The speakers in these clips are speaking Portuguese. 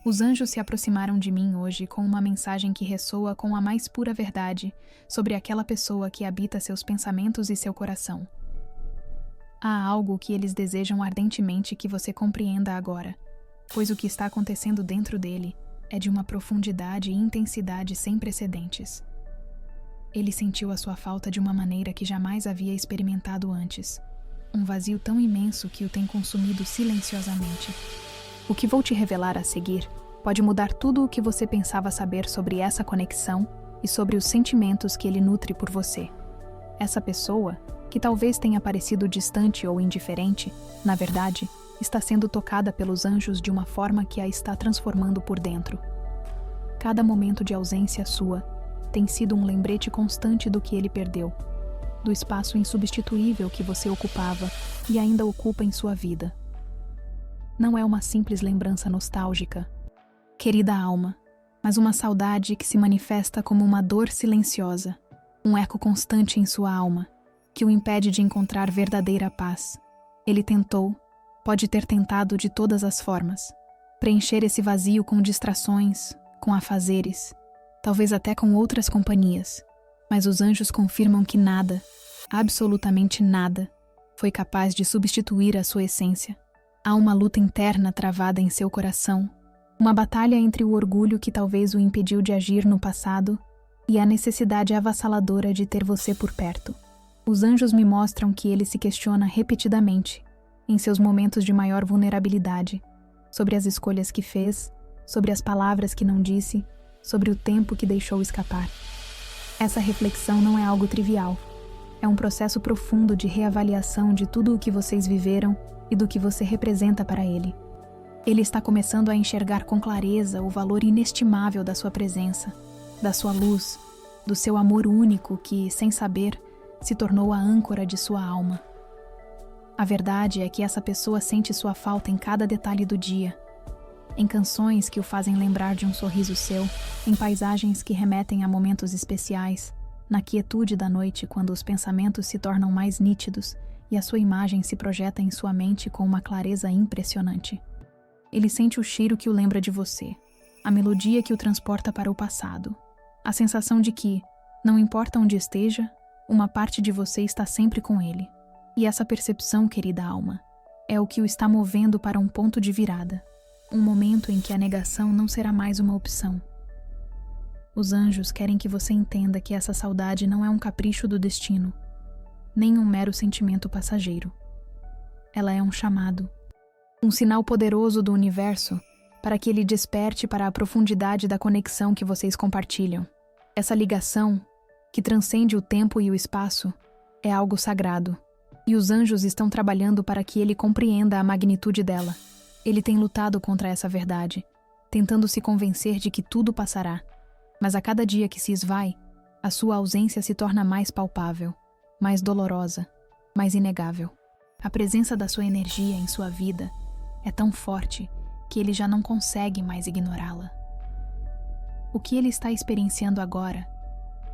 Os anjos se aproximaram de mim hoje com uma mensagem que ressoa com a mais pura verdade sobre aquela pessoa que habita seus pensamentos e seu coração. Há algo que eles desejam ardentemente que você compreenda agora, pois o que está acontecendo dentro dele é de uma profundidade e intensidade sem precedentes. Ele sentiu a sua falta de uma maneira que jamais havia experimentado antes, um vazio tão imenso que o tem consumido silenciosamente. O que vou te revelar a seguir pode mudar tudo o que você pensava saber sobre essa conexão e sobre os sentimentos que ele nutre por você. Essa pessoa, que talvez tenha parecido distante ou indiferente, na verdade, está sendo tocada pelos anjos de uma forma que a está transformando por dentro. Cada momento de ausência sua tem sido um lembrete constante do que ele perdeu, do espaço insubstituível que você ocupava e ainda ocupa em sua vida. Não é uma simples lembrança nostálgica, querida alma, mas uma saudade que se manifesta como uma dor silenciosa, um eco constante em sua alma, que o impede de encontrar verdadeira paz. Ele tentou, pode ter tentado de todas as formas, preencher esse vazio com distrações, com afazeres, talvez até com outras companhias, mas os anjos confirmam que nada, absolutamente nada, foi capaz de substituir a sua essência. Há uma luta interna travada em seu coração, uma batalha entre o orgulho que talvez o impediu de agir no passado e a necessidade avassaladora de ter você por perto. Os anjos me mostram que ele se questiona repetidamente, em seus momentos de maior vulnerabilidade, sobre as escolhas que fez, sobre as palavras que não disse, sobre o tempo que deixou escapar. Essa reflexão não é algo trivial. É um processo profundo de reavaliação de tudo o que vocês viveram e do que você representa para ele. Ele está começando a enxergar com clareza o valor inestimável da sua presença, da sua luz, do seu amor único que, sem saber, se tornou a âncora de sua alma. A verdade é que essa pessoa sente sua falta em cada detalhe do dia, em canções que o fazem lembrar de um sorriso seu, em paisagens que remetem a momentos especiais, na quietude da noite quando os pensamentos se tornam mais nítidos e a sua imagem se projeta em sua mente com uma clareza impressionante. Ele sente o cheiro que o lembra de você, a melodia que o transporta para o passado, a sensação de que, não importa onde esteja, uma parte de você está sempre com ele. E essa percepção, querida alma, é o que o está movendo para um ponto de virada, um momento em que a negação não será mais uma opção. Os anjos querem que você entenda que essa saudade não é um capricho do destino, nem um mero sentimento passageiro. Ela é um chamado, um sinal poderoso do universo para que ele desperte para a profundidade da conexão que vocês compartilham. Essa ligação, que transcende o tempo e o espaço, é algo sagrado, e os anjos estão trabalhando para que ele compreenda a magnitude dela. Ele tem lutado contra essa verdade, tentando se convencer de que tudo passará, mas a cada dia que se esvai, a sua ausência se torna mais palpável, mais dolorosa, mais inegável. A presença da sua energia em sua vida é tão forte que ele já não consegue mais ignorá-la. O que ele está experienciando agora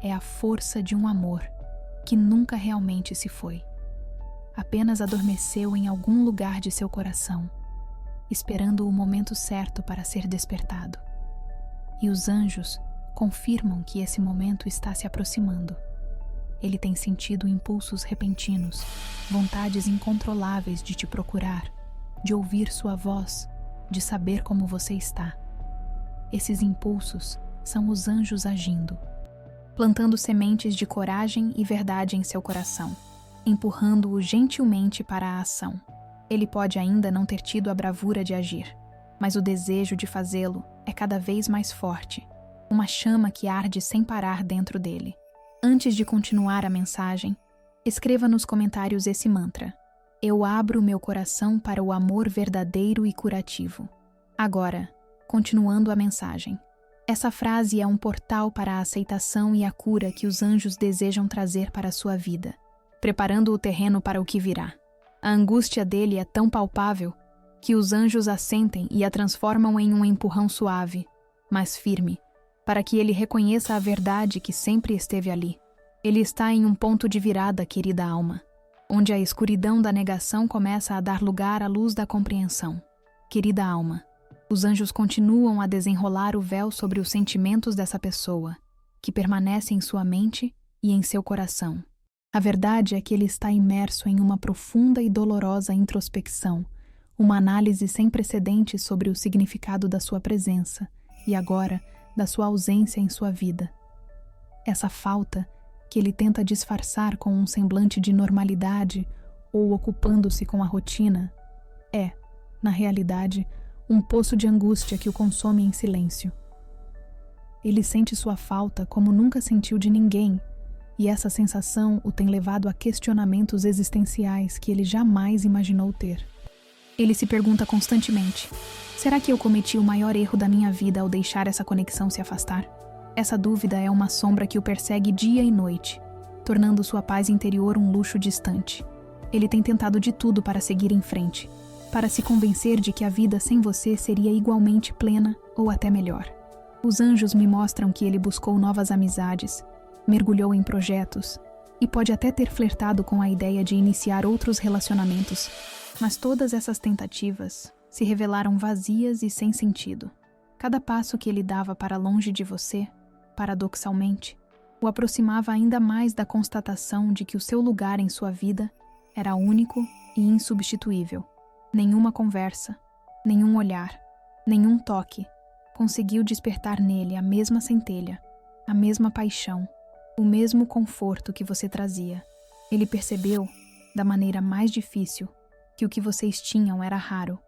é a força de um amor que nunca realmente se foi. Apenas adormeceu em algum lugar de seu coração, esperando o momento certo para ser despertado. E os anjos confirmam que esse momento está se aproximando. Ele tem sentido impulsos repentinos, vontades incontroláveis de te procurar, de ouvir sua voz, de saber como você está. Esses impulsos são os anjos agindo, plantando sementes de coragem e verdade em seu coração, empurrando-o gentilmente para a ação. Ele pode ainda não ter tido a bravura de agir, mas o desejo de fazê-lo é cada vez mais forte, uma chama que arde sem parar dentro dele. Antes de continuar a mensagem, escreva nos comentários esse mantra: eu abro meu coração para o amor verdadeiro e curativo. Agora, continuando a mensagem. Essa frase é um portal para a aceitação e a cura que os anjos desejam trazer para a sua vida, preparando o terreno para o que virá. A angústia dele é tão palpável que os anjos a sentem e a transformam em um empurrão suave, mas firme, para que ele reconheça a verdade que sempre esteve ali. Ele está em um ponto de virada, querida alma, onde a escuridão da negação começa a dar lugar à luz da compreensão. Querida alma, Os anjos continuam a desenrolar o véu sobre os sentimentos dessa pessoa, que permanece em sua mente e em seu coração. A verdade é que ele está imerso em uma profunda e dolorosa introspecção, uma análise sem precedentes sobre o significado da sua presença e agora da sua ausência em sua vida. Essa falta, que ele tenta disfarçar com um semblante de normalidade ou ocupando-se com a rotina, é, na realidade, um poço de angústia que o consome em silêncio. Ele sente sua falta como nunca sentiu de ninguém, e essa sensação o tem levado a questionamentos existenciais que ele jamais imaginou ter. Ele se pergunta constantemente: será que eu cometi o maior erro da minha vida ao deixar essa conexão se afastar? Essa dúvida é uma sombra que o persegue dia e noite, tornando sua paz interior um luxo distante. Ele tem tentado de tudo para seguir em frente, para se convencer de que a vida sem você seria igualmente plena ou até melhor. Os anjos me mostram que ele buscou novas amizades, mergulhou em projetos e pode até ter flertado com a ideia de iniciar outros relacionamentos, mas todas essas tentativas se revelaram vazias e sem sentido. Cada passo que ele dava para longe de você, paradoxalmente, o aproximava ainda mais da constatação de que o seu lugar em sua vida era único e insubstituível. Nenhuma conversa, nenhum olhar, nenhum toque conseguiu despertar nele a mesma centelha, a mesma paixão, o mesmo conforto que você trazia. Ele percebeu, da maneira mais difícil, que o que vocês tinham era raro.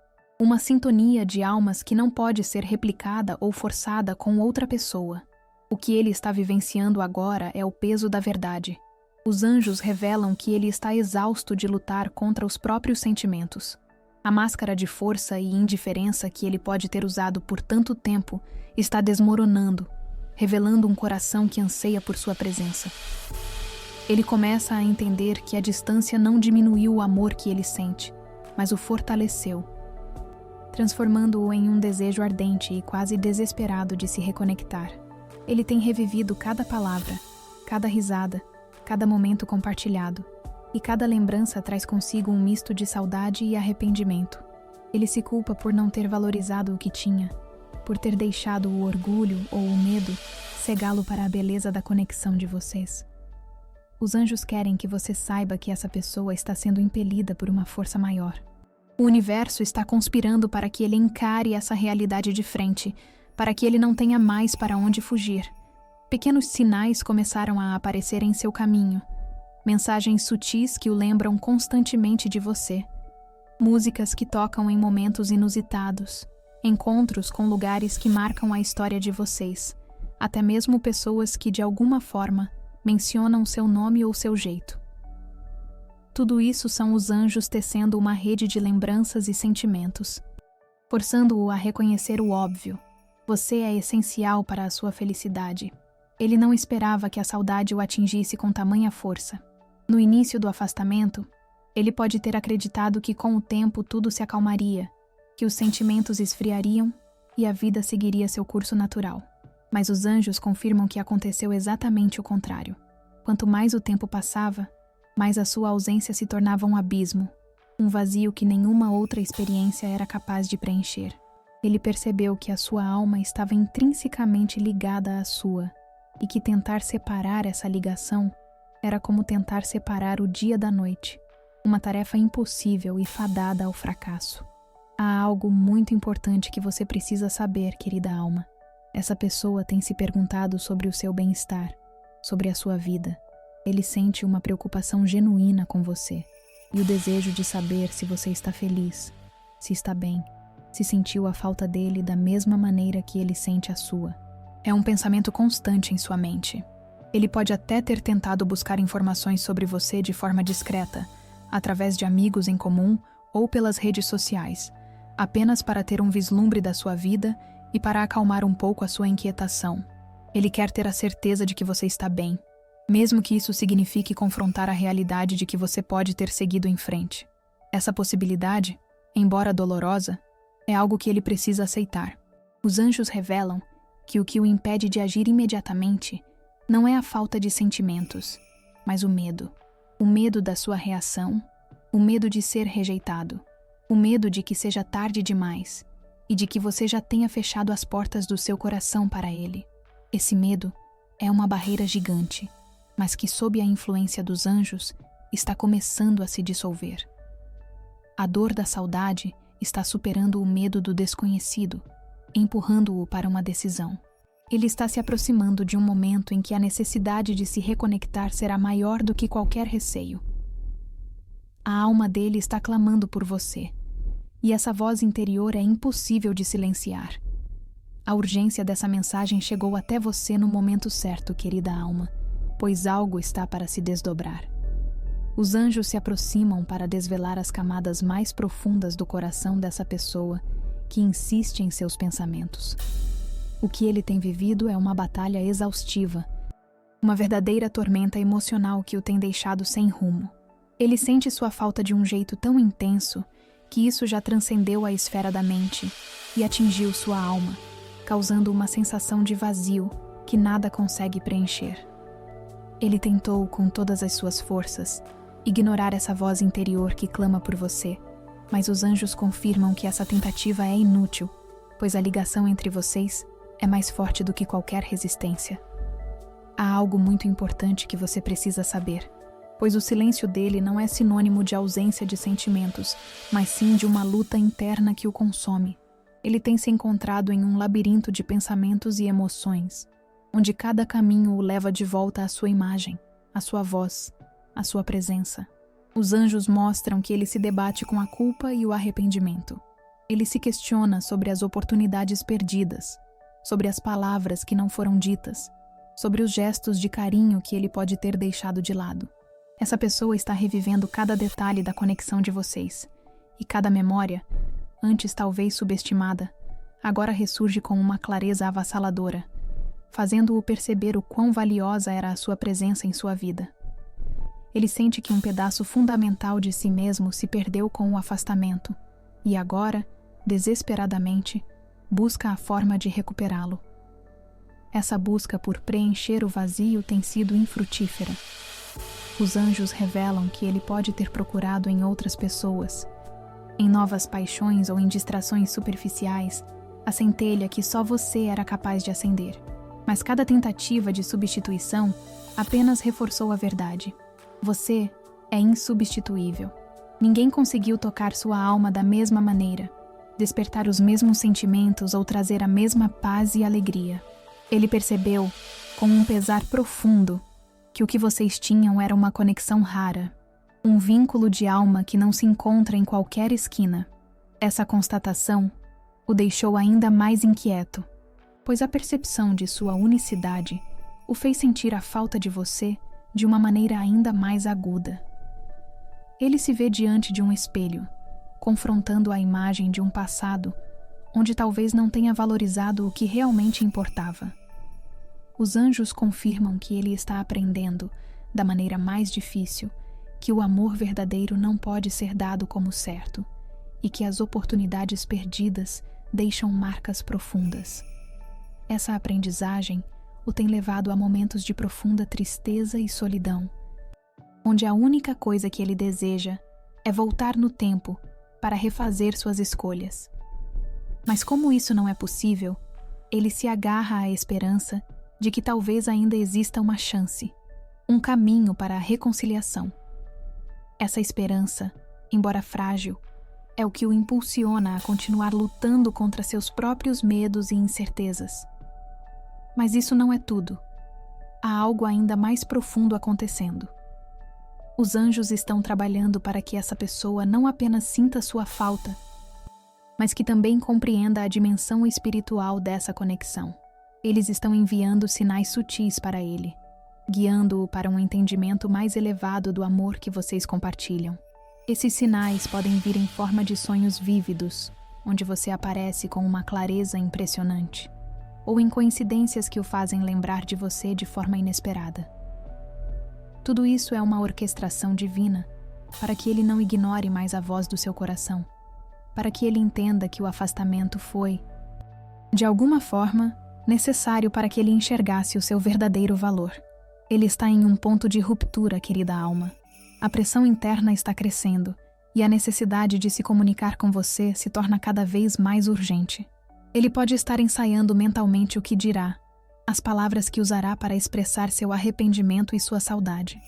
Uma sintonia de almas que não pode ser replicada ou forçada com outra pessoa. O que ele está vivenciando agora é o peso da verdade. Os anjos revelam que ele está exausto de lutar contra os próprios sentimentos. A máscara de força e indiferença que ele pode ter usado por tanto tempo está desmoronando, revelando um coração que anseia por sua presença. Ele começa a entender que a distância não diminuiu o amor que ele sente, mas o fortaleceu, transformando-o em um desejo ardente e quase desesperado de se reconectar. Ele tem revivido cada palavra, cada risada, cada momento compartilhado, e cada lembrança traz consigo um misto de saudade e arrependimento. Ele se culpa por não ter valorizado o que tinha, por ter deixado o orgulho ou o medo cegá-lo para a beleza da conexão de vocês. Os anjos querem que você saiba que essa pessoa está sendo impelida por uma força maior. O universo está conspirando para que ele encare essa realidade de frente, para que ele não tenha mais para onde fugir. Pequenos sinais começaram a aparecer em seu caminho, mensagens sutis que o lembram constantemente de você, músicas que tocam em momentos inusitados, encontros com lugares que marcam a história de vocês, até mesmo pessoas que de alguma forma mencionam seu nome ou seu jeito. Tudo isso são os anjos tecendo uma rede de lembranças e sentimentos, forçando-o a reconhecer o óbvio. Você é essencial para a sua felicidade. Ele não esperava que a saudade o atingisse com tamanha força. No início do afastamento, ele pode ter acreditado que com o tempo tudo se acalmaria, que os sentimentos esfriariam e a vida seguiria seu curso natural. Mas os anjos confirmam que aconteceu exatamente o contrário. Quanto mais o tempo passava, mais a sua ausência se tornava um abismo, um vazio que nenhuma outra experiência era capaz de preencher. Ele percebeu que a sua alma estava intrinsecamente ligada à sua, e que tentar separar essa ligação era como tentar separar o dia da noite, uma tarefa impossível e fadada ao fracasso. Há algo muito importante que você precisa saber, querida alma. Essa pessoa tem se perguntado sobre o seu bem-estar, sobre a sua vida. Ele sente uma preocupação genuína com você e o desejo de saber se você está feliz, se está bem, se sentiu a falta dele da mesma maneira que ele sente a sua. É um pensamento constante em sua mente. Ele pode até ter tentado buscar informações sobre você de forma discreta, através de amigos em comum ou pelas redes sociais, apenas para ter um vislumbre da sua vida e para acalmar um pouco a sua inquietação. Ele quer ter a certeza de que você está bem, mesmo que isso signifique confrontar a realidade de que você pode ter seguido em frente. Essa possibilidade, embora dolorosa, é algo que ele precisa aceitar. Os anjos revelam que o impede de agir imediatamente não é a falta de sentimentos, mas o medo. O medo da sua reação, o medo de ser rejeitado, o medo de que seja tarde demais e de que você já tenha fechado as portas do seu coração para ele. Esse medo é uma barreira gigante, mas que, sob a influência dos anjos, está começando a se dissolver. A dor da saudade está superando o medo do desconhecido, empurrando-o para uma decisão. Ele está se aproximando de um momento em que a necessidade de se reconectar será maior do que qualquer receio. A alma dele está clamando por você, e essa voz interior é impossível de silenciar. A urgência dessa mensagem chegou até você no momento certo, querida alma, pois algo está para se desdobrar. Os anjos se aproximam para desvelar as camadas mais profundas do coração dessa pessoa que insiste em seus pensamentos. O que ele tem vivido é uma batalha exaustiva, uma verdadeira tormenta emocional que o tem deixado sem rumo. Ele sente sua falta de um jeito tão intenso que isso já transcendeu a esfera da mente e atingiu sua alma, causando uma sensação de vazio que nada consegue preencher. Ele tentou, com todas as suas forças, ignorar essa voz interior que clama por você, mas os anjos confirmam que essa tentativa é inútil, pois a ligação entre vocês é mais forte do que qualquer resistência. Há algo muito importante que você precisa saber, pois o silêncio dele não é sinônimo de ausência de sentimentos, mas sim de uma luta interna que o consome. Ele tem se encontrado em um labirinto de pensamentos e emoções, onde cada caminho o leva de volta à sua imagem, à sua voz, à sua presença. Os anjos mostram que ele se debate com a culpa e o arrependimento. Ele se questiona sobre as oportunidades perdidas, sobre as palavras que não foram ditas, sobre os gestos de carinho que ele pode ter deixado de lado. Essa pessoa está revivendo cada detalhe da conexão de vocês, e cada memória, antes talvez subestimada, agora ressurge com uma clareza avassaladora, fazendo-o perceber o quão valiosa era a sua presença em sua vida. Ele sente que um pedaço fundamental de si mesmo se perdeu com o afastamento, e agora, desesperadamente, busca a forma de recuperá-lo. Essa busca por preencher o vazio tem sido infrutífera. Os anjos revelam que ele pode ter procurado em outras pessoas, em novas paixões ou em distrações superficiais, a centelha que só você era capaz de acender. Mas cada tentativa de substituição apenas reforçou a verdade. Você é insubstituível. Ninguém conseguiu tocar sua alma da mesma maneira, despertar os mesmos sentimentos ou trazer a mesma paz e alegria. Ele percebeu, com um pesar profundo, que o que vocês tinham era uma conexão rara, um vínculo de alma que não se encontra em qualquer esquina. Essa constatação o deixou ainda mais inquieto, pois a percepção de sua unicidade o fez sentir a falta de você de uma maneira ainda mais aguda. Ele se vê diante de um espelho, confrontando a imagem de um passado onde talvez não tenha valorizado o que realmente importava. Os anjos confirmam que ele está aprendendo, da maneira mais difícil, que o amor verdadeiro não pode ser dado como certo e que as oportunidades perdidas deixam marcas profundas. Essa aprendizagem o tem levado a momentos de profunda tristeza e solidão, onde a única coisa que ele deseja é voltar no tempo para refazer suas escolhas. Mas como isso não é possível, ele se agarra à esperança de que talvez ainda exista uma chance, um caminho para a reconciliação. Essa esperança, embora frágil, é o que o impulsiona a continuar lutando contra seus próprios medos e incertezas. Mas isso não é tudo. Há algo ainda mais profundo acontecendo. Os anjos estão trabalhando para que essa pessoa não apenas sinta sua falta, mas que também compreenda a dimensão espiritual dessa conexão. Eles estão enviando sinais sutis para ele, guiando-o para um entendimento mais elevado do amor que vocês compartilham. Esses sinais podem vir em forma de sonhos vívidos, onde você aparece com uma clareza impressionante, ou em coincidências que o fazem lembrar de você de forma inesperada. Tudo isso é uma orquestração divina, para que ele não ignore mais a voz do seu coração, para que ele entenda que o afastamento foi, de alguma forma, necessário para que ele enxergasse o seu verdadeiro valor. Ele está em um ponto de ruptura, querida alma. A pressão interna está crescendo, e a necessidade de se comunicar com você se torna cada vez mais urgente. Ele pode estar ensaiando mentalmente o que dirá, as palavras que usará para expressar seu arrependimento e sua saudade.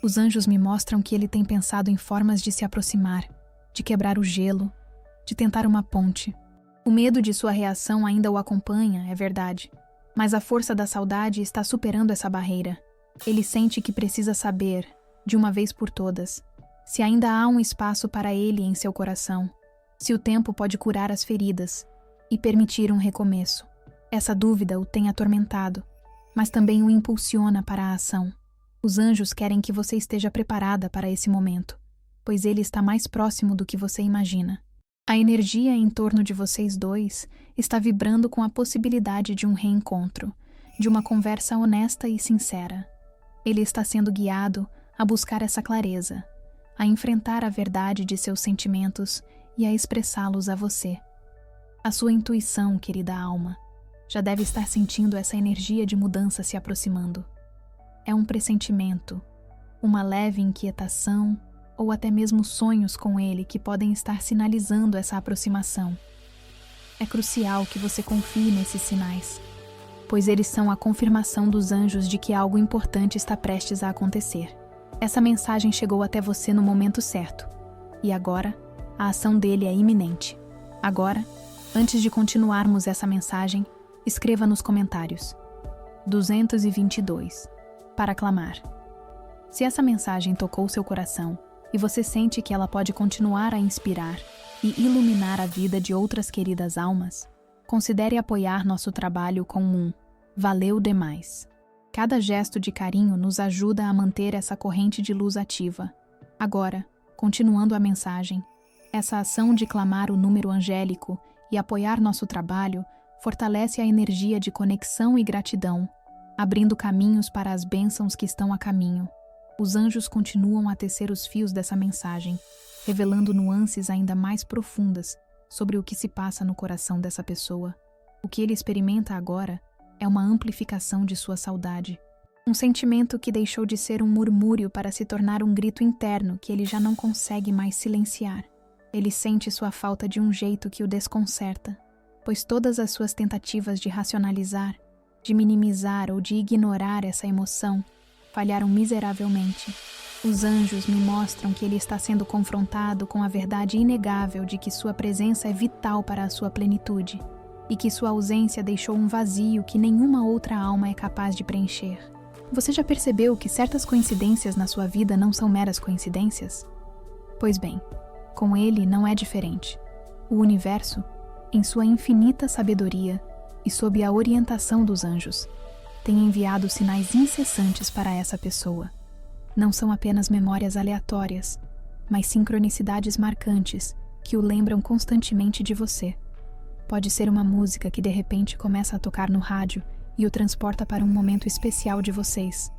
Os anjos me mostram que ele tem pensado em formas de se aproximar, de quebrar o gelo, de tentar uma ponte. O medo de sua reação ainda o acompanha, é verdade, mas a força da saudade está superando essa barreira. Ele sente que precisa saber, de uma vez por todas, se ainda há um espaço para ele em seu coração, se o tempo pode curar as feridas e permitir um recomeço. Essa dúvida o tem atormentado, mas também o impulsiona para a ação. Os anjos querem que você esteja preparada para esse momento, pois ele está mais próximo do que você imagina. A energia em torno de vocês dois está vibrando com a possibilidade de um reencontro, de uma conversa honesta e sincera. Ele está sendo guiado a buscar essa clareza, a enfrentar a verdade de seus sentimentos e a expressá-los a você. A sua intuição, querida alma, já deve estar sentindo essa energia de mudança se aproximando. É um pressentimento, uma leve inquietação ou até mesmo sonhos com ele que podem estar sinalizando essa aproximação. É crucial que você confie nesses sinais, pois eles são a confirmação dos anjos de que algo importante está prestes a acontecer. Essa mensagem chegou até você no momento certo, e agora a ação dele é iminente. Agora, antes de continuarmos essa mensagem, escreva nos comentários 222 para clamar. Se essa mensagem tocou seu coração e você sente que ela pode continuar a inspirar e iluminar a vida de outras queridas almas, considere apoiar nosso trabalho com um valeu demais. Cada gesto de carinho nos ajuda a manter essa corrente de luz ativa. Agora, continuando a mensagem, essa ação de clamar o número angélico e apoiar nosso trabalho fortalece a energia de conexão e gratidão, abrindo caminhos para as bênçãos que estão a caminho. Os anjos continuam a tecer os fios dessa mensagem, revelando nuances ainda mais profundas sobre o que se passa no coração dessa pessoa. O que ele experimenta agora é uma amplificação de sua saudade. Um sentimento que deixou de ser um murmúrio para se tornar um grito interno que ele já não consegue mais silenciar. Ele sente sua falta de um jeito que o desconcerta, pois todas as suas tentativas de racionalizar, de minimizar ou de ignorar essa emoção falharam miseravelmente. Os anjos me mostram que ele está sendo confrontado com a verdade inegável de que sua presença é vital para a sua plenitude e que sua ausência deixou um vazio que nenhuma outra alma é capaz de preencher. Você já percebeu que certas coincidências na sua vida não são meras coincidências? Pois bem, com ele não é diferente. O universo, em sua infinita sabedoria e sob a orientação dos anjos, tem enviado sinais incessantes para essa pessoa. Não são apenas memórias aleatórias, mas sincronicidades marcantes que o lembram constantemente de você. Pode ser uma música que de repente começa a tocar no rádio e o transporta para um momento especial de vocês.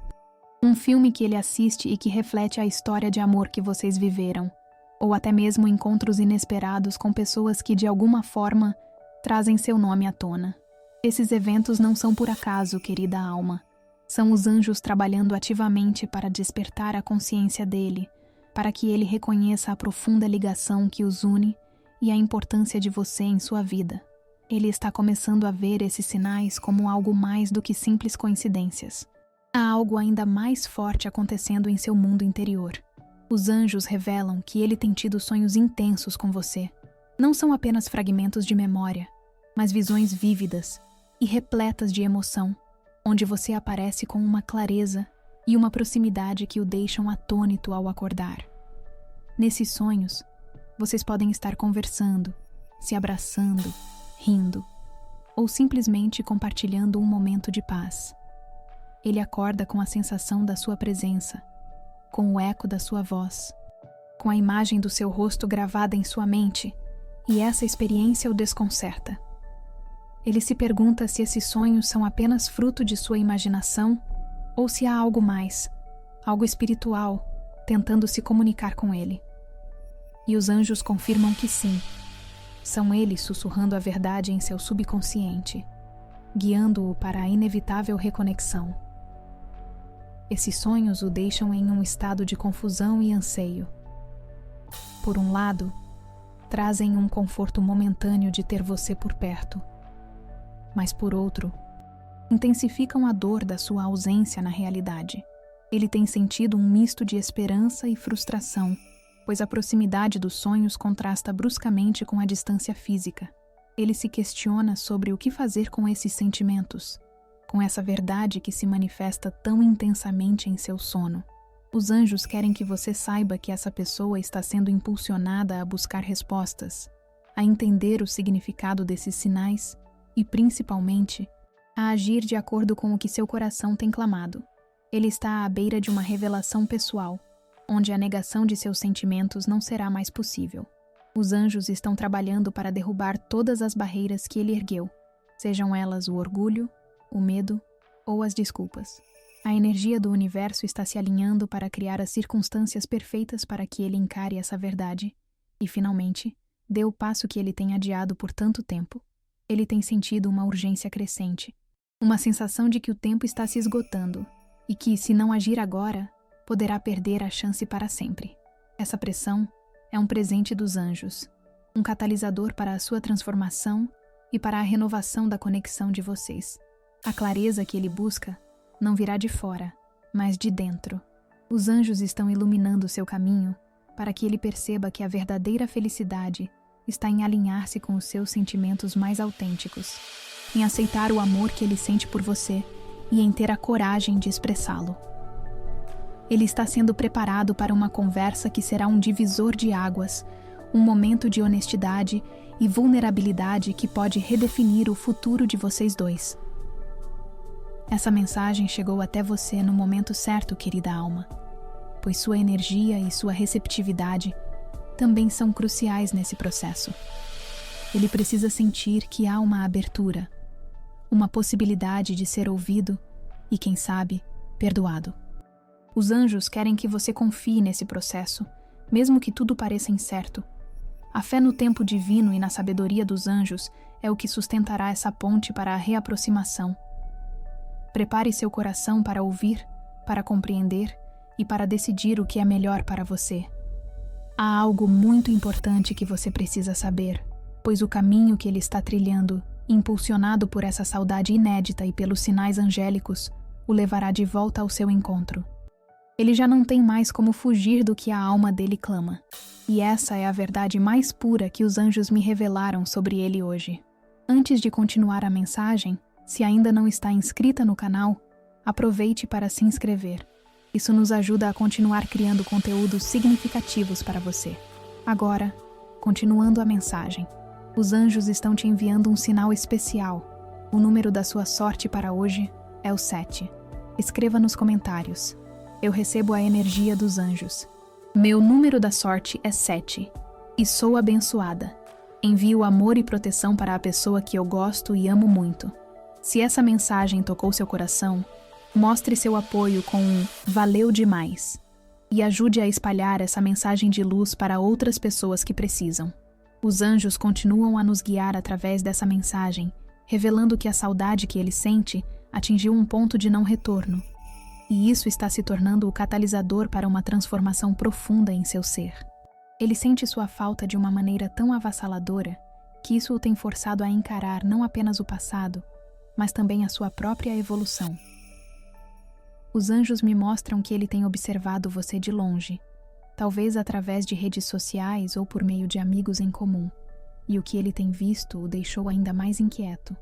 Um filme que ele assiste e que reflete a história de amor que vocês viveram, ou até mesmo encontros inesperados com pessoas que de alguma forma trazem seu nome à tona. Esses eventos não são por acaso, querida alma. São os anjos trabalhando ativamente para despertar a consciência dele, para que ele reconheça a profunda ligação que os une e a importância de você em sua vida. Ele está começando a ver esses sinais como algo mais do que simples coincidências. Há algo ainda mais forte acontecendo em seu mundo interior. Os anjos revelam que ele tem tido sonhos intensos com você. Não são apenas fragmentos de memória, mas visões vívidas e repletas de emoção, onde você aparece com uma clareza e uma proximidade que o deixam atônito ao acordar. Nesses sonhos, vocês podem estar conversando, se abraçando, rindo, ou simplesmente compartilhando um momento de paz. Ele acorda com a sensação da sua presença, com o eco da sua voz, com a imagem do seu rosto gravada em sua mente, e essa experiência o desconcerta. Ele se pergunta se esses sonhos são apenas fruto de sua imaginação ou se há algo mais, algo espiritual, tentando se comunicar com ele. E os anjos confirmam que sim, são eles sussurrando a verdade em seu subconsciente, guiando-o para a inevitável reconexão. Esses sonhos o deixam em um estado de confusão e anseio. Por um lado, trazem um conforto momentâneo de ter você por perto, mas por outro, intensificam a dor da sua ausência na realidade. Ele tem sentido um misto de esperança e frustração, pois a proximidade dos sonhos contrasta bruscamente com a distância física. Ele se questiona sobre o que fazer com esses sentimentos, com essa verdade que se manifesta tão intensamente em seu sono. Os anjos querem que você saiba que essa pessoa está sendo impulsionada a buscar respostas, a entender o significado desses sinais e, principalmente, a agir de acordo com o que seu coração tem clamado. Ele está à beira de uma revelação pessoal, onde a negação de seus sentimentos não será mais possível. Os anjos estão trabalhando para derrubar todas as barreiras que ele ergueu, sejam elas o orgulho, o medo ou as desculpas. A energia do universo está se alinhando para criar as circunstâncias perfeitas para que ele encare essa verdade e, finalmente, dê o passo que ele tem adiado por tanto tempo. Ele tem sentido uma urgência crescente, uma sensação de que o tempo está se esgotando e que, se não agir agora, poderá perder a chance para sempre. Essa pressão é um presente dos anjos, um catalisador para a sua transformação e para a renovação da conexão de vocês. A clareza que ele busca não virá de fora, mas de dentro. Os anjos estão iluminando seu caminho para que ele perceba que a verdadeira felicidade está em alinhar-se com os seus sentimentos mais autênticos, em aceitar o amor que ele sente por você e em ter a coragem de expressá-lo. Ele está sendo preparado para uma conversa que será um divisor de águas, um momento de honestidade e vulnerabilidade que pode redefinir o futuro de vocês dois. Essa mensagem chegou até você no momento certo, querida alma, pois sua energia e sua receptividade também são cruciais nesse processo. Ele precisa sentir que há uma abertura, uma possibilidade de ser ouvido e, quem sabe, perdoado. Os anjos querem que você confie nesse processo, mesmo que tudo pareça incerto. A fé no tempo divino e na sabedoria dos anjos é o que sustentará essa ponte para a reaproximação. Prepare seu coração para ouvir, para compreender e para decidir o que é melhor para você. Há algo muito importante que você precisa saber, pois o caminho que ele está trilhando, impulsionado por essa saudade inédita e pelos sinais angélicos, o levará de volta ao seu encontro. Ele já não tem mais como fugir do que a alma dele clama, e essa é a verdade mais pura que os anjos me revelaram sobre ele hoje. Antes de continuar a mensagem, se ainda não está inscrita no canal, aproveite para se inscrever. Isso nos ajuda a continuar criando conteúdos significativos para você. Agora, continuando a mensagem, os anjos estão te enviando um sinal especial. O número da sua sorte para hoje é o 7. Escreva nos comentários. Eu recebo a energia dos anjos. Meu número da sorte é 7. E sou abençoada. Envio amor e proteção para a pessoa que eu gosto e amo muito. Se essa mensagem tocou seu coração, mostre seu apoio com um "valeu demais" e ajude a espalhar essa mensagem de luz para outras pessoas que precisam. Os anjos continuam a nos guiar através dessa mensagem, revelando que a saudade que ele sente atingiu um ponto de não retorno, e isso está se tornando o catalisador para uma transformação profunda em seu ser. Ele sente sua falta de uma maneira tão avassaladora que isso o tem forçado a encarar não apenas o passado, mas também a sua própria evolução. Os anjos me mostram que ele tem observado você de longe, talvez através de redes sociais ou por meio de amigos em comum, e o que ele tem visto o deixou ainda mais inquieto.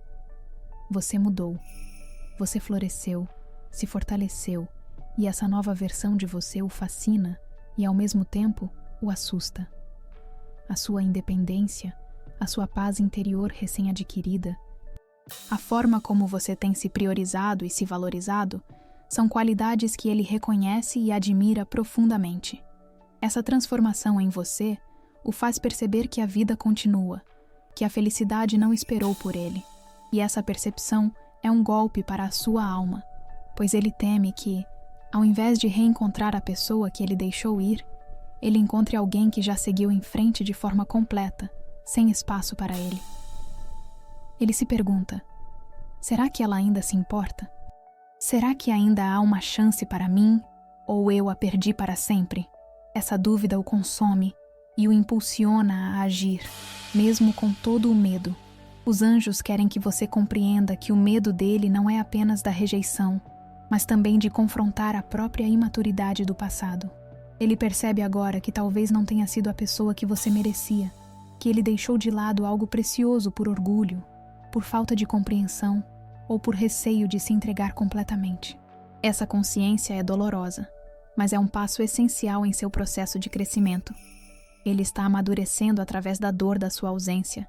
Você mudou, você floresceu, se fortaleceu, e essa nova versão de você o fascina e, ao mesmo tempo, o assusta. A sua independência, a sua paz interior recém-adquirida, a forma como você tem se priorizado e se valorizado são qualidades que ele reconhece e admira profundamente. Essa transformação em você o faz perceber que a vida continua, que a felicidade não esperou por ele, e essa percepção é um golpe para a sua alma, pois ele teme que, ao invés de reencontrar a pessoa que ele deixou ir, ele encontre alguém que já seguiu em frente de forma completa, sem espaço para ele. Ele se pergunta: será que ela ainda se importa? Será que ainda há uma chance para mim, ou eu a perdi para sempre? Essa dúvida o consome, e o impulsiona a agir, mesmo com todo o medo. Os anjos querem que você compreenda que o medo dele não é apenas da rejeição, mas também de confrontar a própria imaturidade do passado. Ele percebe agora que talvez não tenha sido a pessoa que você merecia, que ele deixou de lado algo precioso por orgulho, por falta de compreensão ou por receio de se entregar completamente. Essa consciência é dolorosa, mas é um passo essencial em seu processo de crescimento. Ele está amadurecendo através da dor da sua ausência,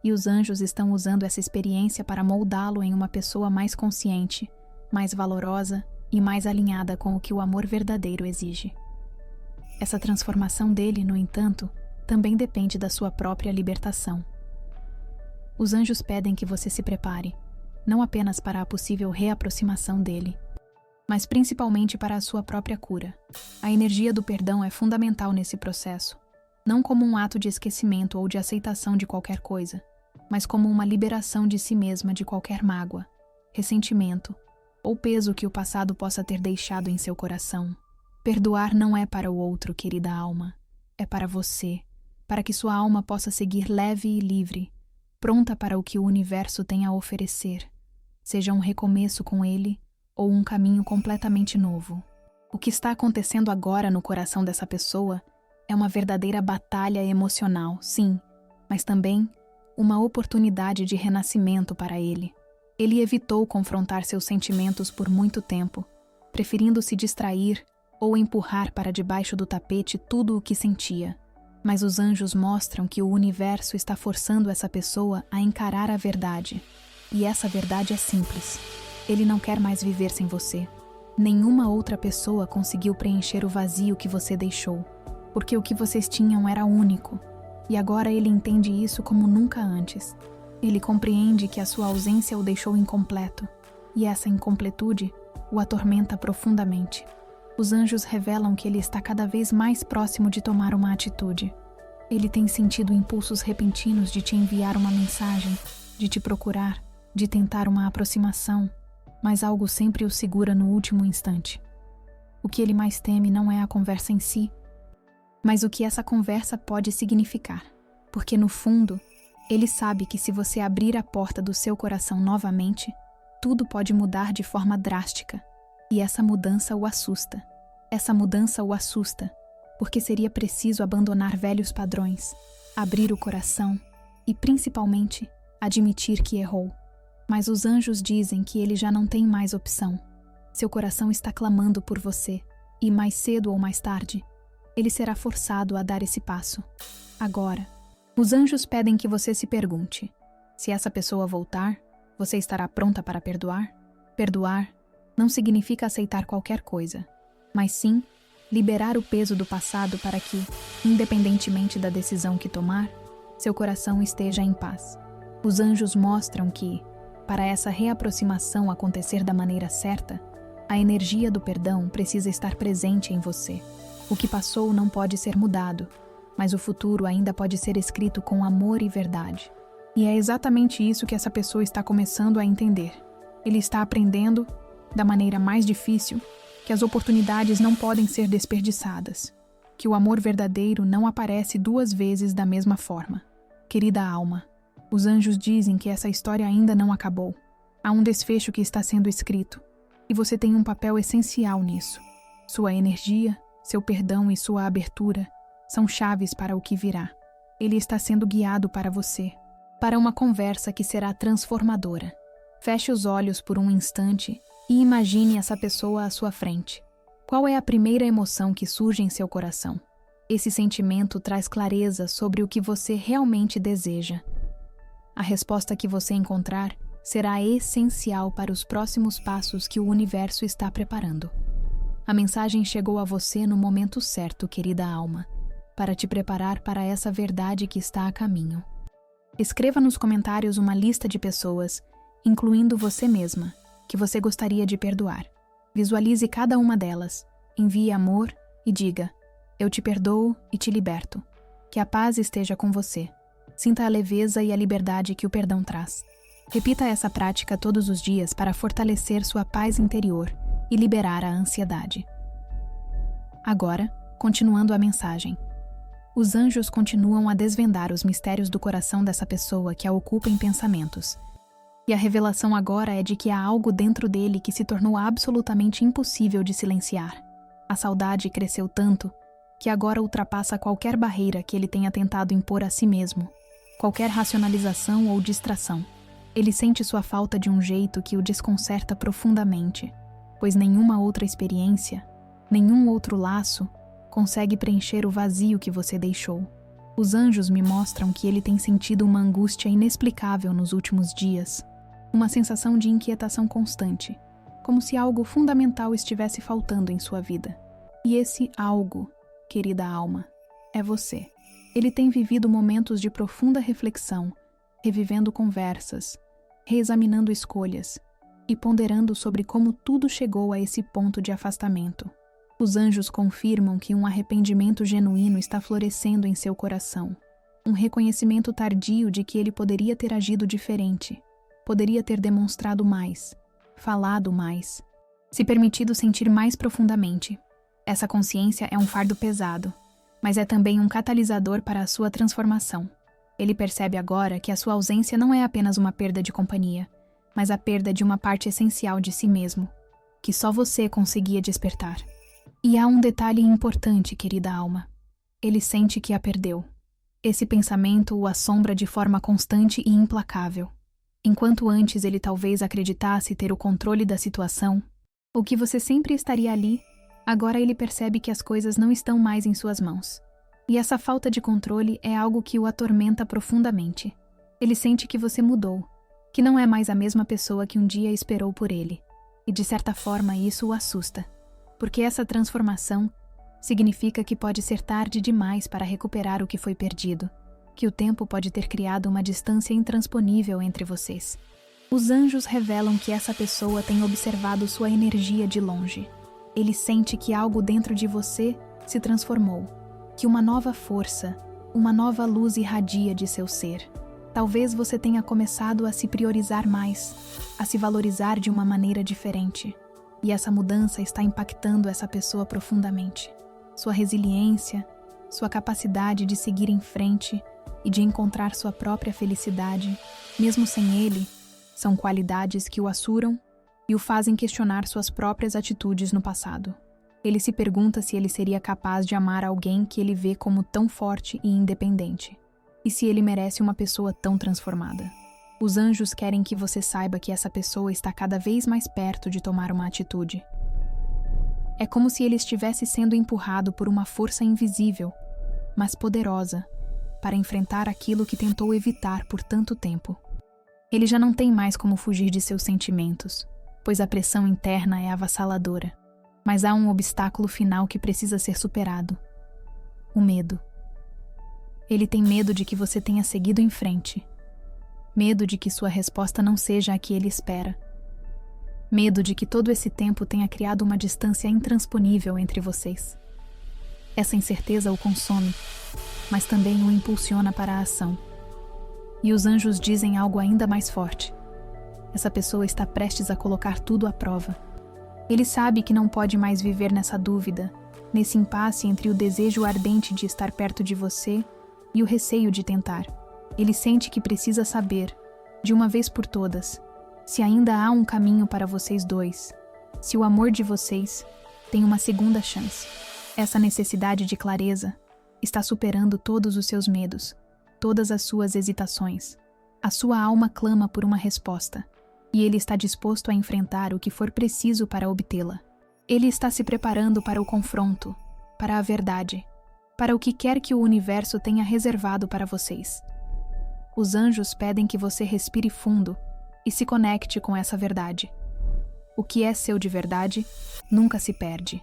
e os anjos estão usando essa experiência para moldá-lo em uma pessoa mais consciente, mais valorosa e mais alinhada com o que o amor verdadeiro exige. Essa transformação dele, no entanto, também depende da sua própria libertação. Os anjos pedem que você se prepare, não apenas para a possível reaproximação dele, mas principalmente para a sua própria cura. A energia do perdão é fundamental nesse processo, não como um ato de esquecimento ou de aceitação de qualquer coisa, mas como uma liberação de si mesma de qualquer mágoa, ressentimento ou peso que o passado possa ter deixado em seu coração. Perdoar não é para o outro, querida alma, é para você, para que sua alma possa seguir leve e livre, pronta para o que o universo tem a oferecer, seja um recomeço com ele ou um caminho completamente novo. O que está acontecendo agora no coração dessa pessoa é uma verdadeira batalha emocional, sim, mas também uma oportunidade de renascimento para ele. Ele evitou confrontar seus sentimentos por muito tempo, preferindo se distrair ou empurrar para debaixo do tapete tudo o que sentia. Mas os anjos mostram que o universo está forçando essa pessoa a encarar a verdade. E essa verdade é simples. Ele não quer mais viver sem você. Nenhuma outra pessoa conseguiu preencher o vazio que você deixou, porque o que vocês tinham era único. E agora ele entende isso como nunca antes. Ele compreende que a sua ausência o deixou incompleto, e essa incompletude o atormenta profundamente. Os anjos revelam que ele está cada vez mais próximo de tomar uma atitude. Ele tem sentido impulsos repentinos de te enviar uma mensagem, de te procurar, de tentar uma aproximação, mas algo sempre o segura no último instante. O que ele mais teme não é a conversa em si, mas o que essa conversa pode significar, porque no fundo, ele sabe que se você abrir a porta do seu coração novamente, tudo pode mudar de forma drástica, e essa mudança o assusta. Essa mudança o assusta, porque seria preciso abandonar velhos padrões, abrir o coração e, principalmente, admitir que errou. Mas os anjos dizem que ele já não tem mais opção. Seu coração está clamando por você, e mais cedo ou mais tarde, ele será forçado a dar esse passo. Agora, os anjos pedem que você se pergunte: se essa pessoa voltar, você estará pronta para perdoar? Perdoar não significa aceitar qualquer coisa, mas sim liberar o peso do passado para que, independentemente da decisão que tomar, seu coração esteja em paz. Os anjos mostram que, para essa reaproximação acontecer da maneira certa, a energia do perdão precisa estar presente em você. O que passou não pode ser mudado, mas o futuro ainda pode ser escrito com amor e verdade. E é exatamente isso que essa pessoa está começando a entender. Ele está aprendendo, da maneira mais difícil, que as oportunidades não podem ser desperdiçadas, que o amor verdadeiro não aparece duas vezes da mesma forma. Querida alma, os anjos dizem que essa história ainda não acabou. Há um desfecho que está sendo escrito, e você tem um papel essencial nisso. Sua energia, seu perdão e sua abertura são chaves para o que virá. Ele está sendo guiado para você, para uma conversa que será transformadora. Feche os olhos por um instante e imagine essa pessoa à sua frente. Qual é a primeira emoção que surge em seu coração? Esse sentimento traz clareza sobre o que você realmente deseja. A resposta que você encontrar será essencial para os próximos passos que o universo está preparando. A mensagem chegou a você no momento certo, querida alma, para te preparar para essa verdade que está a caminho. Escreva nos comentários uma lista de pessoas, incluindo você mesma, que você gostaria de perdoar. Visualize cada uma delas, envie amor e diga: eu te perdoo e te liberto. Que a paz esteja com você. Sinta a leveza e a liberdade que o perdão traz. Repita essa prática todos os dias para fortalecer sua paz interior e liberar a ansiedade. Agora, continuando a mensagem. Os anjos continuam a desvendar os mistérios do coração dessa pessoa que a ocupa em pensamentos. E a revelação agora é de que há algo dentro dele que se tornou absolutamente impossível de silenciar. A saudade cresceu tanto que agora ultrapassa qualquer barreira que ele tenha tentado impor a si mesmo, qualquer racionalização ou distração. Ele sente sua falta de um jeito que o desconcerta profundamente, pois nenhuma outra experiência, nenhum outro laço, consegue preencher o vazio que você deixou. Os anjos me mostram que ele tem sentido uma angústia inexplicável nos últimos dias, uma sensação de inquietação constante, como se algo fundamental estivesse faltando em sua vida. E esse algo, querida alma, é você. Ele tem vivido momentos de profunda reflexão, revivendo conversas, reexaminando escolhas e ponderando sobre como tudo chegou a esse ponto de afastamento. Os anjos confirmam que um arrependimento genuíno está florescendo em seu coração, um reconhecimento tardio de que ele poderia ter agido diferente, poderia ter demonstrado mais, falado mais, se permitido sentir mais profundamente. Essa consciência é um fardo pesado, mas é também um catalisador para a sua transformação. Ele percebe agora que a sua ausência não é apenas uma perda de companhia, mas a perda de uma parte essencial de si mesmo, que só você conseguia despertar. E há um detalhe importante, querida alma. Ele sente que a perdeu. Esse pensamento o assombra de forma constante e implacável. Enquanto antes ele talvez acreditasse ter o controle da situação, ou que você sempre estaria ali, agora ele percebe que as coisas não estão mais em suas mãos. E essa falta de controle é algo que o atormenta profundamente. Ele sente que você mudou, que não é mais a mesma pessoa que um dia esperou por ele. E de certa forma isso o assusta, porque essa transformação significa que pode ser tarde demais para recuperar o que foi perdido, que o tempo pode ter criado uma distância intransponível entre vocês. Os anjos revelam que essa pessoa tem observado sua energia de longe. Ele sente que algo dentro de você se transformou, que uma nova força, uma nova luz irradia de seu ser. Talvez você tenha começado a se priorizar mais, a se valorizar de uma maneira diferente. E essa mudança está impactando essa pessoa profundamente. Sua resiliência, sua capacidade de seguir em frente e de encontrar sua própria felicidade, mesmo sem ele, são qualidades que o assuram e o fazem questionar suas próprias atitudes no passado. Ele se pergunta se ele seria capaz de amar alguém que ele vê como tão forte e independente, e se ele merece uma pessoa tão transformada. Os anjos querem que você saiba que essa pessoa está cada vez mais perto de tomar uma atitude. É como se ele estivesse sendo empurrado por uma força invisível, mas poderosa, para enfrentar aquilo que tentou evitar por tanto tempo. Ele já não tem mais como fugir de seus sentimentos, pois a pressão interna é avassaladora. Mas há um obstáculo final que precisa ser superado: o medo. Ele tem medo de que você tenha seguido em frente. Medo de que sua resposta não seja a que ele espera. Medo de que todo esse tempo tenha criado uma distância intransponível entre vocês. Essa incerteza o consome, mas também o impulsiona para a ação. E os anjos dizem algo ainda mais forte. Essa pessoa está prestes a colocar tudo à prova. Ele sabe que não pode mais viver nessa dúvida, nesse impasse entre o desejo ardente de estar perto de você e o receio de tentar. Ele sente que precisa saber, de uma vez por todas, se ainda há um caminho para vocês dois, se o amor de vocês tem uma segunda chance. Essa necessidade de clareza está superando todos os seus medos, todas as suas hesitações. A sua alma clama por uma resposta, e ele está disposto a enfrentar o que for preciso para obtê-la. Ele está se preparando para o confronto, para a verdade, para o que quer que o universo tenha reservado para vocês. Os anjos pedem que você respire fundo e se conecte com essa verdade. O que é seu de verdade nunca se perde.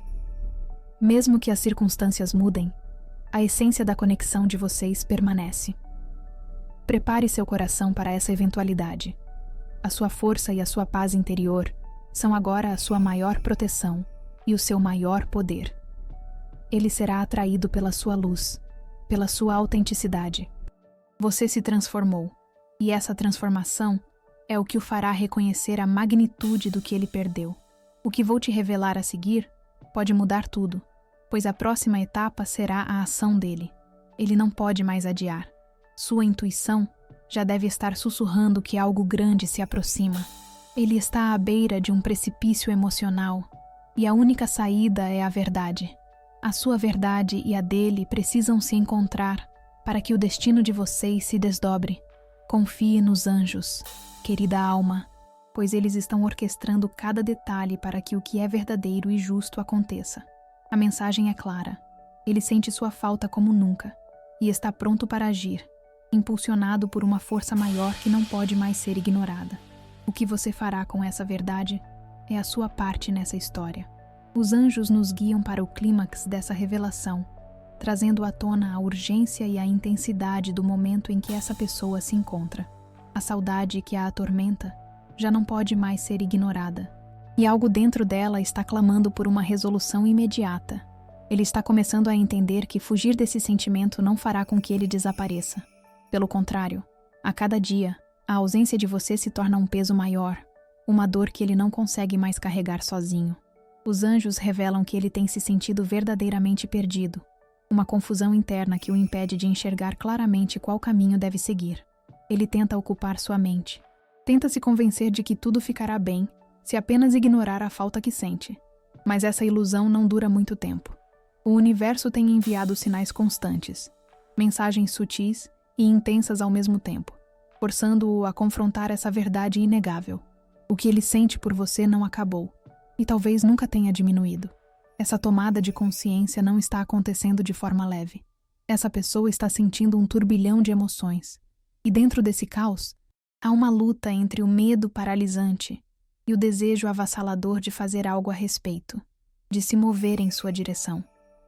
Mesmo que as circunstâncias mudem, a essência da conexão de vocês permanece. Prepare seu coração para essa eventualidade. A sua força e a sua paz interior são agora a sua maior proteção e o seu maior poder. Ele será atraído pela sua luz, pela sua autenticidade. Você se transformou, e essa transformação é o que o fará reconhecer a magnitude do que ele perdeu. O que vou te revelar a seguir pode mudar tudo, pois a próxima etapa será a ação dele. Ele não pode mais adiar. Sua intuição já deve estar sussurrando que algo grande se aproxima. Ele está à beira de um precipício emocional e a única saída é a verdade. A sua verdade e a dele precisam se encontrar para que o destino de vocês se desdobre. Confie nos anjos, querida alma, pois eles estão orquestrando cada detalhe para que o que é verdadeiro e justo aconteça. A mensagem é clara. Ele sente sua falta como nunca e está pronto para agir, impulsionado por uma força maior que não pode mais ser ignorada. O que você fará com essa verdade é a sua parte nessa história. Os anjos nos guiam para o clímax dessa revelação, trazendo à tona a urgência e a intensidade do momento em que essa pessoa se encontra. A saudade que a atormenta já não pode mais ser ignorada, e algo dentro dela está clamando por uma resolução imediata. Ele está começando a entender que fugir desse sentimento não fará com que ele desapareça. Pelo contrário, a cada dia, a ausência de você se torna um peso maior, uma dor que ele não consegue mais carregar sozinho. Os anjos revelam que ele tem se sentido verdadeiramente perdido, uma confusão interna que o impede de enxergar claramente qual caminho deve seguir. Ele tenta ocupar sua mente. Tenta se convencer de que tudo ficará bem se apenas ignorar a falta que sente. Mas essa ilusão não dura muito tempo. O universo tem enviado sinais constantes, mensagens sutis e intensas ao mesmo tempo, forçando-o a confrontar essa verdade inegável. O que ele sente por você não acabou, e talvez nunca tenha diminuído. Essa tomada de consciência não está acontecendo de forma leve. Essa pessoa está sentindo um turbilhão de emoções. E dentro desse caos, há uma luta entre o medo paralisante e o desejo avassalador de fazer algo a respeito, de se mover em sua direção.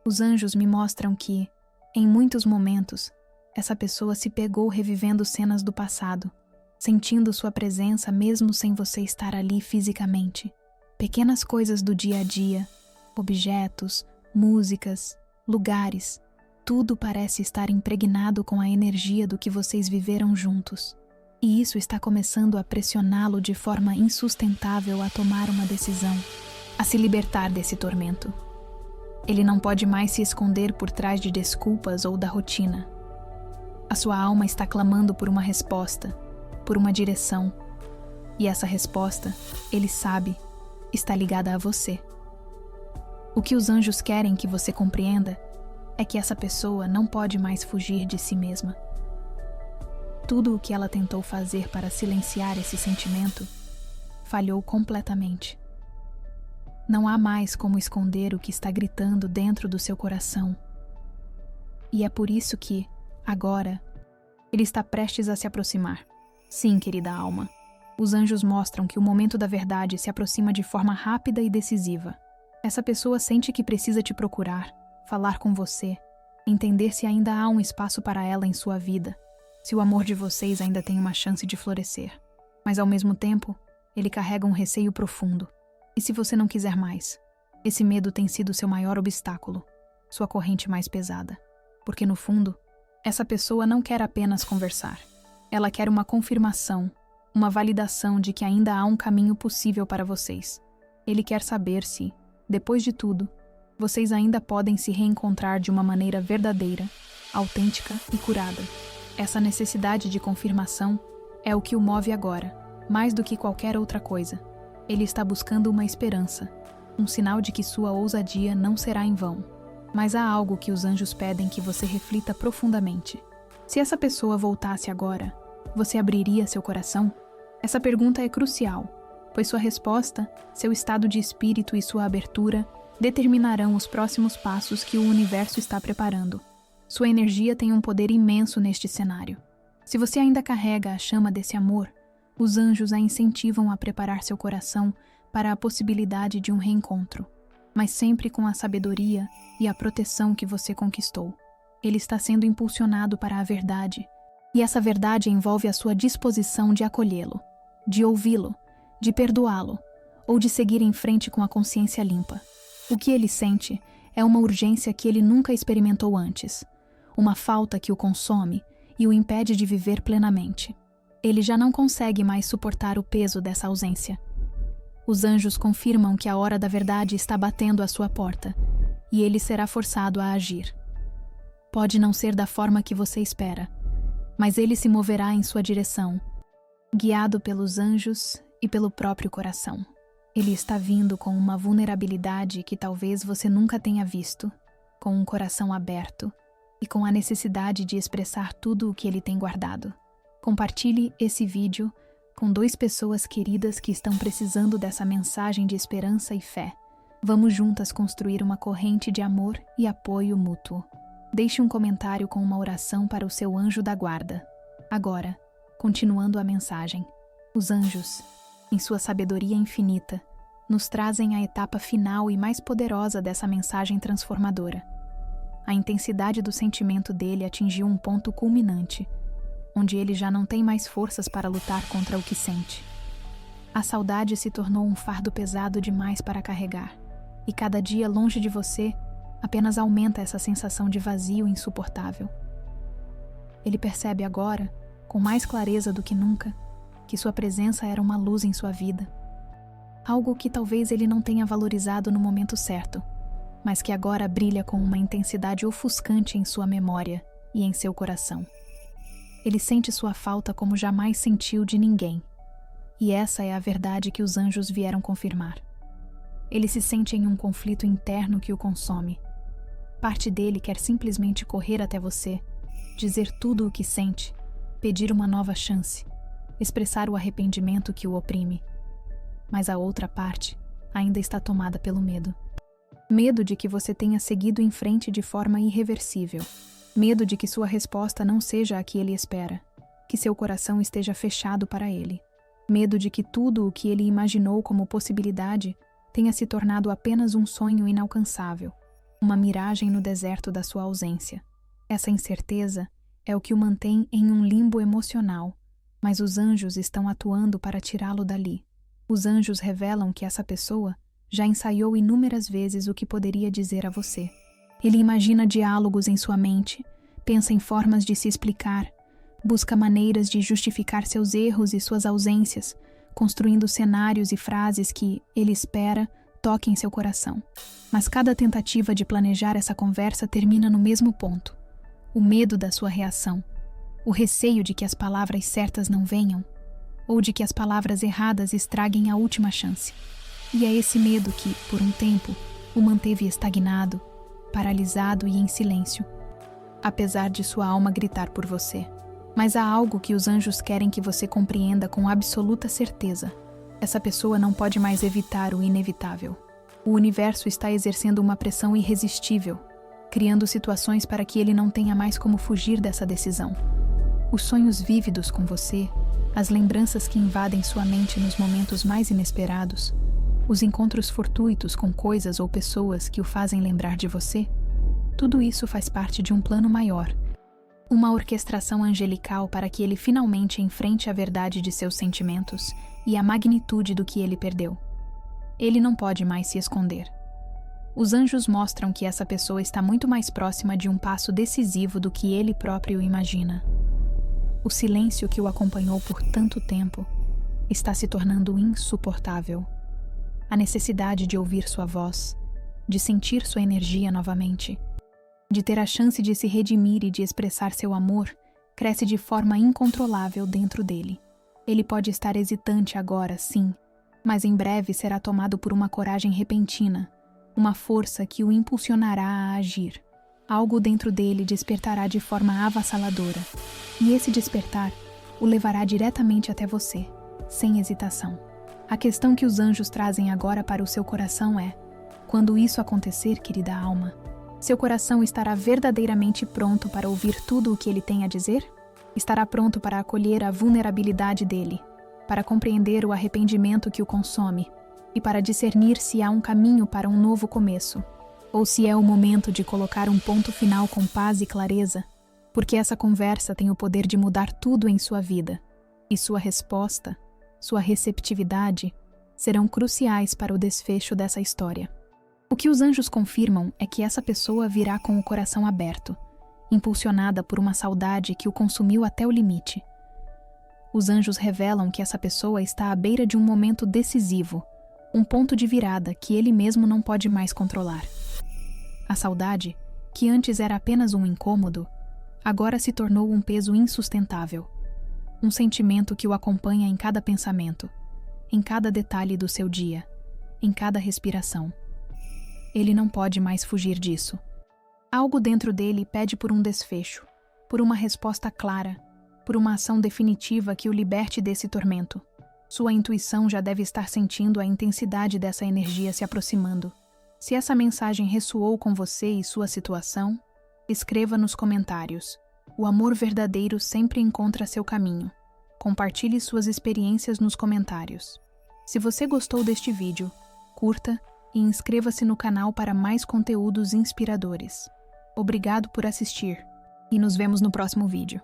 Os anjos me mostram que, em muitos momentos, essa pessoa se pegou revivendo cenas do passado, sentindo sua presença mesmo sem você estar ali fisicamente. Pequenas coisas do dia a dia, objetos, músicas, lugares, tudo parece estar impregnado com a energia do que vocês viveram juntos. E isso está começando a pressioná-lo de forma insustentável a tomar uma decisão, a se libertar desse tormento. Ele não pode mais se esconder por trás de desculpas ou da rotina. A sua alma está clamando por uma resposta, por uma direção. E essa resposta, ele sabe, está ligada a você. O que os anjos querem que você compreenda é que essa pessoa não pode mais fugir de si mesma. Tudo o que ela tentou fazer para silenciar esse sentimento falhou completamente. Não há mais como esconder o que está gritando dentro do seu coração. E é por isso que, agora, ele está prestes a se aproximar. Sim, querida alma, os anjos mostram que o momento da verdade se aproxima de forma rápida e decisiva. Essa pessoa sente que precisa te procurar, falar com você, entender se ainda há um espaço para ela em sua vida, se o amor de vocês ainda tem uma chance de florescer. Mas ao mesmo tempo, ele carrega um receio profundo. E se você não quiser mais? Esse medo tem sido seu maior obstáculo, sua corrente mais pesada. Porque no fundo, essa pessoa não quer apenas conversar. Ela quer uma confirmação, uma validação de que ainda há um caminho possível para vocês. Ele quer saber se, depois de tudo, vocês ainda podem se reencontrar de uma maneira verdadeira, autêntica e curada. Essa necessidade de confirmação é o que o move agora, mais do que qualquer outra coisa. Ele está buscando uma esperança, um sinal de que sua ousadia não será em vão. Mas há algo que os anjos pedem que você reflita profundamente. Se essa pessoa voltasse agora, você abriria seu coração? Essa pergunta é crucial, pois sua resposta, seu estado de espírito e sua abertura determinarão os próximos passos que o universo está preparando. Sua energia tem um poder imenso neste cenário. Se você ainda carrega a chama desse amor, os anjos a incentivam a preparar seu coração para a possibilidade de um reencontro, mas sempre com a sabedoria e a proteção que você conquistou. Ele está sendo impulsionado para a verdade, e essa verdade envolve a sua disposição de acolhê-lo, de ouvi-lo, de perdoá-lo, ou de seguir em frente com a consciência limpa. O que ele sente é uma urgência que ele nunca experimentou antes, uma falta que o consome e o impede de viver plenamente. Ele já não consegue mais suportar o peso dessa ausência. Os anjos confirmam que a hora da verdade está batendo à sua porta, e ele será forçado a agir. Pode não ser da forma que você espera, mas ele se moverá em sua direção, guiado pelos anjos e pelo próprio coração. Ele está vindo com uma vulnerabilidade que talvez você nunca tenha visto, com um coração aberto e com a necessidade de expressar tudo o que ele tem guardado. Compartilhe esse vídeo com 2 pessoas queridas que estão precisando dessa mensagem de esperança e fé. Vamos juntas construir uma corrente de amor e apoio mútuo. Deixe um comentário com uma oração para o seu anjo da guarda. Agora, continuando a mensagem, os anjos, em sua sabedoria infinita, nos trazem a etapa final e mais poderosa dessa mensagem transformadora. A intensidade do sentimento dele atingiu um ponto culminante, onde ele já não tem mais forças para lutar contra o que sente. A saudade se tornou um fardo pesado demais para carregar, e cada dia longe de você apenas aumenta essa sensação de vazio insuportável. Ele percebe agora, com mais clareza do que nunca, que sua presença era uma luz em sua vida. Algo que talvez ele não tenha valorizado no momento certo, mas que agora brilha com uma intensidade ofuscante em sua memória e em seu coração. Ele sente sua falta como jamais sentiu de ninguém, e essa é a verdade que os anjos vieram confirmar. Ele se sente em um conflito interno que o consome. Parte dele quer simplesmente correr até você, dizer tudo o que sente, pedir uma nova chance, expressar o arrependimento que o oprime. Mas a outra parte ainda está tomada pelo medo. Medo de que você tenha seguido em frente de forma irreversível. Medo de que sua resposta não seja a que ele espera, que seu coração esteja fechado para ele. Medo de que tudo o que ele imaginou como possibilidade tenha se tornado apenas um sonho inalcançável, uma miragem no deserto da sua ausência. Essa incerteza é o que o mantém em um limbo emocional, mas os anjos estão atuando para tirá-lo dali. Os anjos revelam que essa pessoa já ensaiou inúmeras vezes o que poderia dizer a você. Ele imagina diálogos em sua mente, pensa em formas de se explicar, busca maneiras de justificar seus erros e suas ausências, construindo cenários e frases que, ele espera, toquem seu coração. Mas cada tentativa de planejar essa conversa termina no mesmo ponto. O medo da sua reação, o receio de que as palavras certas não venham, ou de que as palavras erradas estraguem a última chance. E é esse medo que, por um tempo, o manteve estagnado, paralisado e em silêncio, apesar de sua alma gritar por você. Mas há algo que os anjos querem que você compreenda com absoluta certeza. Essa pessoa não pode mais evitar o inevitável. O universo está exercendo uma pressão irresistível, criando situações para que ele não tenha mais como fugir dessa decisão. Os sonhos vívidos com você, as lembranças que invadem sua mente nos momentos mais inesperados, os encontros fortuitos com coisas ou pessoas que o fazem lembrar de você, tudo isso faz parte de um plano maior, uma orquestração angelical para que ele finalmente enfrente a verdade de seus sentimentos e a magnitude do que ele perdeu. Ele não pode mais se esconder. Os anjos mostram que essa pessoa está muito mais próxima de um passo decisivo do que ele próprio imagina. O silêncio que o acompanhou por tanto tempo está se tornando insuportável. A necessidade de ouvir sua voz, de sentir sua energia novamente, de ter a chance de se redimir e de expressar seu amor, cresce de forma incontrolável dentro dele. Ele pode estar hesitante agora, sim, mas em breve será tomado por uma coragem repentina, uma força que o impulsionará a agir. Algo dentro dele despertará de forma avassaladora, e esse despertar o levará diretamente até você, sem hesitação. A questão que os anjos trazem agora para o seu coração é: quando isso acontecer, querida alma, seu coração estará verdadeiramente pronto para ouvir tudo o que ele tem a dizer? Estará pronto para acolher a vulnerabilidade dele, para compreender o arrependimento que o consome e para discernir se há um caminho para um novo começo, ou se é o momento de colocar um ponto final com paz e clareza, porque essa conversa tem o poder de mudar tudo em sua vida, e sua resposta, sua receptividade, serão cruciais para o desfecho dessa história. O que os anjos confirmam é que essa pessoa virá com o coração aberto, impulsionada por uma saudade que o consumiu até o limite. Os anjos revelam que essa pessoa está à beira de um momento decisivo, um ponto de virada que ele mesmo não pode mais controlar. A saudade, que antes era apenas um incômodo, agora se tornou um peso insustentável. Um sentimento que o acompanha em cada pensamento, em cada detalhe do seu dia, em cada respiração. Ele não pode mais fugir disso. Algo dentro dele pede por um desfecho, por uma resposta clara, por uma ação definitiva que o liberte desse tormento. Sua intuição já deve estar sentindo a intensidade dessa energia se aproximando. Se essa mensagem ressoou com você e sua situação, escreva nos comentários. O amor verdadeiro sempre encontra seu caminho. Compartilhe suas experiências nos comentários. Se você gostou deste vídeo, curta e inscreva-se no canal para mais conteúdos inspiradores. Obrigado por assistir e nos vemos no próximo vídeo.